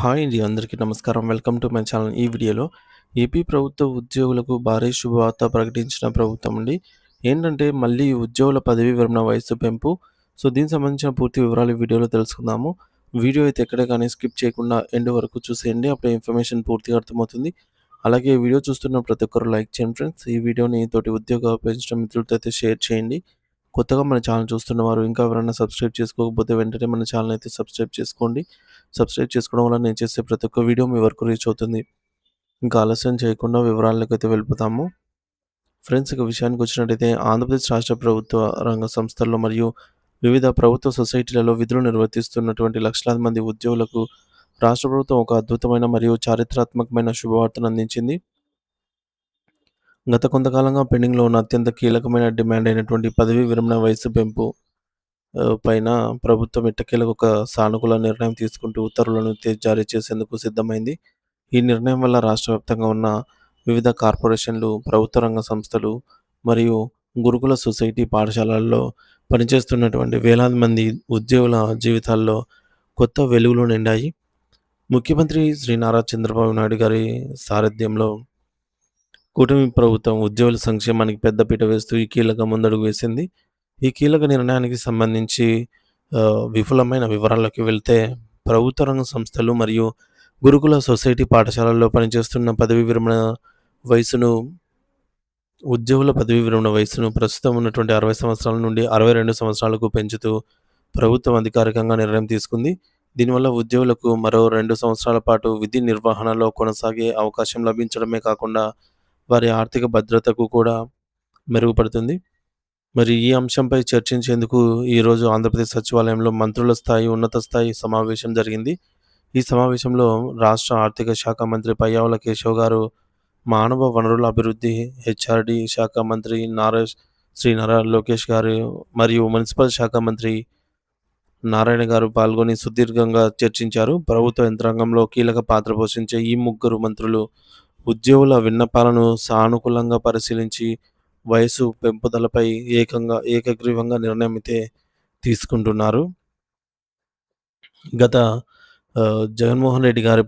Hi అండి. అందరికీ నమస్కారం. Welcome to my channel. ఈ వీడియోలో ఏపీ ప్రభుత్వ ఉద్యోగులకు భారీ శుభవార్త ప్రకటించిన ప్రభుత్వం అండి. ఏంటంటే మళ్ళీ ఉద్యోగుల పదవీ విరమణ వయస్సు పెంపు. దీనికి సంబంధించిన పూర్తి వివరాలు ఈ వీడియోలో తెలుసుకుందాము. వీడియో అయితే ఎక్కడ కానీ స్కిప్ చేయకుండా ఎండ్ వరకు చూసేయండి. అప్పుడే ఇన్ఫర్మేషన్ పూర్తిగా అర్థమవుతుంది. అలాగే ఈ వీడియో చూస్తున్న ప్రతి ఒక్కరు లైక్ చేయండి ఫ్రెండ్స్. ఈ వీడియోని తోటి ఉద్యోగ అపేక్షించిన మిత్రులతో అయితే షేర్ చేయండి. కొత్తగా మన ఛానల్ చూస్తున్నవారు ఇంకా ఎవరైనా సబ్స్క్రైబ్ చేసుకోకపోతే వెంటనే మన ఛానల్ అయితే సబ్స్క్రైబ్ చేసుకోండి. సబ్స్క్రైబ్ చేసుకోవడం వల్ల నేను చేసే ప్రతి ఒక్క వీడియో మీ వరకు రీచ్ అవుతుంది. ఇంకా ఆలస్యం చేయకుండా వివరాలకైతే వెళ్ళిపోతాము. ఫ్రెండ్స్, ఇక విషయానికి వచ్చినట్టయితే ఆంధ్రప్రదేశ్ రాష్ట్ర ప్రభుత్వ రంగ సంస్థల్లో మరియు వివిధ ప్రభుత్వ సొసైటీలలో విధులు నిర్వర్తిస్తున్నటువంటి లక్షలాది మంది ఉద్యోగులకు రాష్ట్ర ప్రభుత్వం ఒక అద్భుతమైన మరియు చారిత్రాత్మకమైన శుభవార్తను అందించింది. గత కొంతకాలంగా పెండింగ్‌లో ఉన్న అత్యంత కీలకమైన డిమాండ్ అయినటువంటి పదవీ విరమణ వయస్సు పెంపు పైన ప్రభుత్వం ఎట్టకేలకు ఒక సానుకూల నిర్ణయం తీసుకుంటూ ఉత్తర్వులను జారీ చేసేందుకు సిద్ధమైంది. ఈ నిర్ణయం వల్ల రాష్ట్ర వ్యాప్తంగా ఉన్న వివిధ కార్పొరేషన్లు, ప్రభుత్వ రంగ సంస్థలు మరియు గురుకుల సొసైటీ పాఠశాలల్లో పనిచేస్తున్నటువంటి వేలాది మంది ఉద్యోగుల జీవితాల్లో కొత్త వెలుగులు నిండాయి. ముఖ్యమంత్రి శ్రీ నారా చంద్రబాబు నాయుడు గారి సారథ్యంలో కూటమి ప్రభుత్వం ఉద్యోగుల సంక్షేమానికి పెద్దపీట వేస్తూ ఈ కీలక ముందడుగు వేసింది. ఈ కీలక నిర్ణయానికి సంబంధించి విపులమైన వివరాల్లోకి వెళ్తే, ప్రభుత్వ రంగ సంస్థలు మరియు గురుకుల సొసైటీ పాఠశాలల్లో పనిచేస్తున్న ఉద్యోగుల పదవీ విరమణ వయస్సును ప్రస్తుతం ఉన్నటువంటి 60 సంవత్సరాల నుండి 62 సంవత్సరాలకు పెంచుతూ ప్రభుత్వం అధికారికంగా నిర్ణయం తీసుకుంది. దీనివల్ల ఉద్యోగులకు మరో 2 సంవత్సరాల పాటు విధి నిర్వహణలో కొనసాగే అవకాశం లభించడమే కాకుండా వారి ఆర్థిక భద్రతకు కూడా మెరుగుపడుతుంది. మరి ఈ అంశంపై చర్చించేందుకు ఈరోజు ఆంధ్రప్రదేశ్ సచివాలయంలో మంత్రుల స్థాయి, ఉన్నత స్థాయి సమావేశం జరిగింది. ఈ సమావేశంలో రాష్ట్ర ఆర్థిక శాఖ మంత్రి పయ్యావుల కేశవ్ గారు, మానవ వనరుల అభివృద్ధి హెచ్ఆర్‌డి శాఖ మంత్రి నారా లోకేష్ గారు మరియు మున్సిపల్ శాఖ మంత్రి నారాయణ గారు పాల్గొని సుదీర్ఘంగా చర్చించారు. ప్రభుత్వ యంత్రాంగంలో కీలక పాత్ర పోషించే ఈ ముగ్గురు మంత్రులు ఉద్యోగుల విన్నపాలను సానుకూలంగా పరిశీలించి వయసు పెంపుదలపై ఏకగ్రీవంగా నిర్ణయం అయితే తీసుకుంటున్నారు. గత జగన్మోహన్ రెడ్డి గారి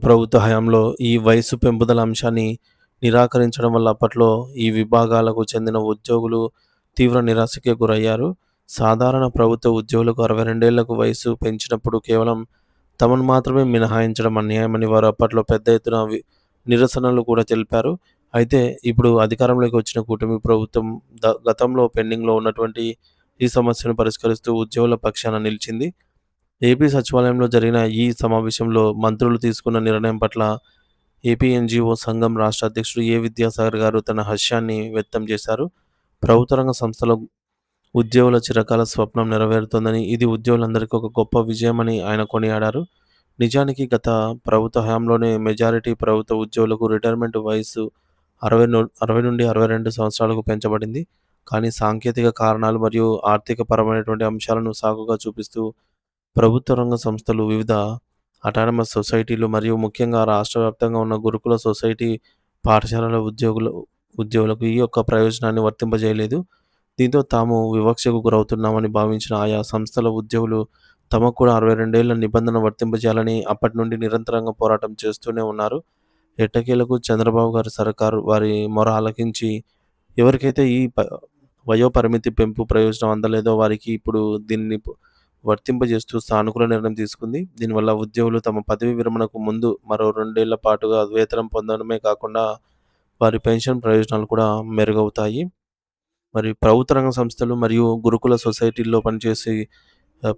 ప్రభుత్వ హయాంలో ఈ వయసు పెంపుదల అంశాన్ని నిరాకరించడం వల్ల అప్పట్లో ఈ విభాగాలకు చెందిన ఉద్యోగులు తీవ్ర నిరాశకే గురయ్యారు. సాధారణ ప్రభుత్వ ఉద్యోగులకు 62 ఏళ్లకు వయసు పెంచినప్పుడు కేవలం తమను మాత్రమే మినహాయించడం అన్యాయమని వారు అప్పట్లో పెద్ద ఎత్తున నిరసనలు కూడా తెలిపారు. అయితే ఇప్పుడు అధికారంలోకి వచ్చిన కూటమి ప్రభుత్వం గతంలో పెండింగ్‌లో ఉన్నటువంటి ఈ సమస్యను పరిష్కరిస్తూ ఉద్యోగుల పక్షాన నిలిచింది. ఏపీ సచివాలయంలో జరిగిన ఈ సమావేశంలో మంత్రులు తీసుకున్న నిర్ణయం పట్ల ఏపీ ఎన్‌జీఓ సంఘం రాష్ట్ర అధ్యక్షుడు విద్యాసాగర్ గారు తన హర్షాన్ని వ్యక్తం చేశారు. ప్రభుత్వ రంగ సంస్థలో ఉద్యోగుల చిరకాల స్వప్నం నెరవేరుతోందని, ఇది ఉద్యోగులందరికీ ఒక గొప్ప విజయమని ఆయన కొనియాడారు. నిజానికి గత ప్రభుత్వ హయాంలోనే మెజారిటీ ప్రభుత్వ ఉద్యోగులకు రిటైర్మెంట్ వయస్సు 60 నుండి 62 సంవత్సరాలకు పెంచబడింది. కానీ సాంకేతిక కారణాలు మరియు ఆర్థిక పరమైనటువంటి అంశాలను సాకుగా చూపిస్తూ ప్రభుత్వ రంగ సంస్థలు, వివిధ అటానమస్ సొసైటీలు మరియు ముఖ్యంగా రాష్ట్ర వ్యాప్తంగా ఉన్న గురుకుల సొసైటీ పాఠశాలల ఉద్యోగులకు ఈ యొక్క ప్రయోజనాన్ని వర్తింపజేయలేదు. దీంతో తాము వివక్షకు గురవుతున్నామని భావించిన ఆయా సంస్థల ఉద్యోగులు తమకు కూడా 62 ఏళ్ల నిబంధన వర్తింపజేయాలని అప్పటి నుండి నిరంతరంగా పోరాటం చేస్తూనే ఉన్నారు. ఎట్టకేలకు చంద్రబాబు గారి సర్కారు వారి మొర ఆలకించి ఎవరికైతే ఈ వయోపరిమితి పెంపు ప్రయోజనం అందలేదో వారికి ఇప్పుడు దీన్ని వర్తింపజేస్తూ సానుకూల నిర్ణయం తీసుకుంది. దీనివల్ల ఉద్యోగులు తమ పదవీ విరమణకు ముందు మరో 2 ఏళ్ల పాటుగా వేతనం పొందడమే కాకుండా వారి పెన్షన్ ప్రయోజనాలు కూడా మెరుగవుతాయి. మరి ప్రభుత్వ రంగ సంస్థలు మరియు గురుకుల సొసైటీల్లో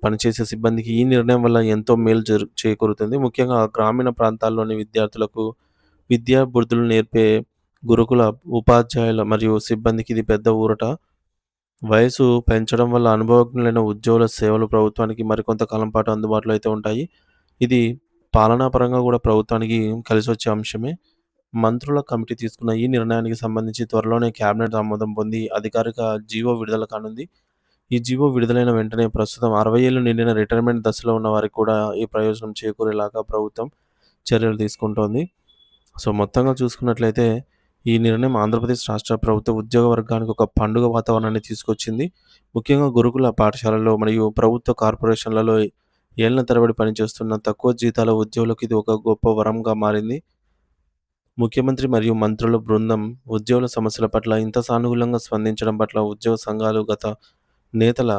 పనిచేసే సిబ్బందికి ఈ నిర్ణయం వల్ల ఎంతో మేలు చేకూరుతుంది. ముఖ్యంగా గ్రామీణ ప్రాంతాల్లోని విద్యార్థులకు విద్యా బుద్ధులు నేర్పే గురుకుల ఉపాధ్యాయుల మరియు సిబ్బందికి ఇది పెద్ద ఊరట. వయసు పెంచడం వల్ల అనుభవజ్ఞులైన ఉద్యోగుల సేవలు ప్రభుత్వానికి మరికొంత కాలం పాటు అందుబాటులో అయితే ఉంటాయి. ఇది పాలనాపరంగా కూడా ప్రభుత్వానికి కలిసొచ్చే అంశమే. మంత్రుల కమిటీ తీసుకున్న ఈ నిర్ణయానికి సంబంధించి త్వరలోనే కేబినెట్ ఆమోదం పొంది అధికారిక జీవో విడుదల కానుంది. ఈ జీవో విడుదలైన వెంటనే ప్రస్తుతం 60 ఏళ్లు నిండిన రిటైర్మెంట్ దశలో ఉన్న వారికి కూడా ఈ ప్రయోజనం చేకూరేలాగా ప్రభుత్వం చర్యలు తీసుకుంటోంది. మొత్తంగా చూసుకున్నట్లయితే ఈ నిర్ణయం ఆంధ్రప్రదేశ్ రాష్ట్ర ప్రభుత్వ ఉద్యోగ వర్గానికి ఒక పండుగ వాతావరణాన్ని తీసుకొచ్చింది. ముఖ్యంగా గురుకుల పాఠశాలల్లో మరియు ప్రభుత్వ కార్పొరేషన్లలో ఏళ్ల తరబడి పనిచేస్తున్న తక్కువ జీతాల ఉద్యోగులకు ఇది ఒక గొప్ప వరంగా మారింది. ముఖ్యమంత్రి మరియు మంత్రుల బృందం ఉద్యోగుల సమస్యల పట్ల ఇంత సానుకూలంగా స్పందించడం పట్ల ఉద్యోగ సంఘాలు గత నేతల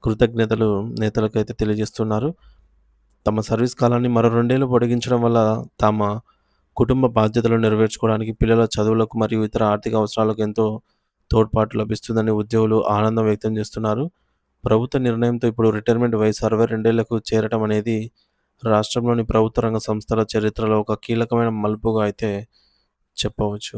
కృతజ్ఞతలు నేతలకైతే తెలియజేస్తున్నారు. తమ సర్వీస్ కాలాన్ని మరో 2 ఏళ్లు పొడిగించడం వల్ల తమ కుటుంబ బాధ్యతలను నెరవేర్చుకోవడానికి, పిల్లల చదువులకు మరియు ఇతర ఆర్థిక అవసరాలకు ఎంతో తోడ్పాటు లభిస్తుందని ఉద్యోగులు ఆనందం వ్యక్తం చేస్తున్నారు. ప్రభుత్వ నిర్ణయంతో ఇప్పుడు రిటైర్మెంట్ వయసు 62 ఏళ్లకు చేరటం అనేది రాష్ట్రంలోని ప్రభుత్వ రంగ సంస్థల చరిత్రలో ఒక కీలకమైన మలుపుగా అయితే చెప్పవచ్చు.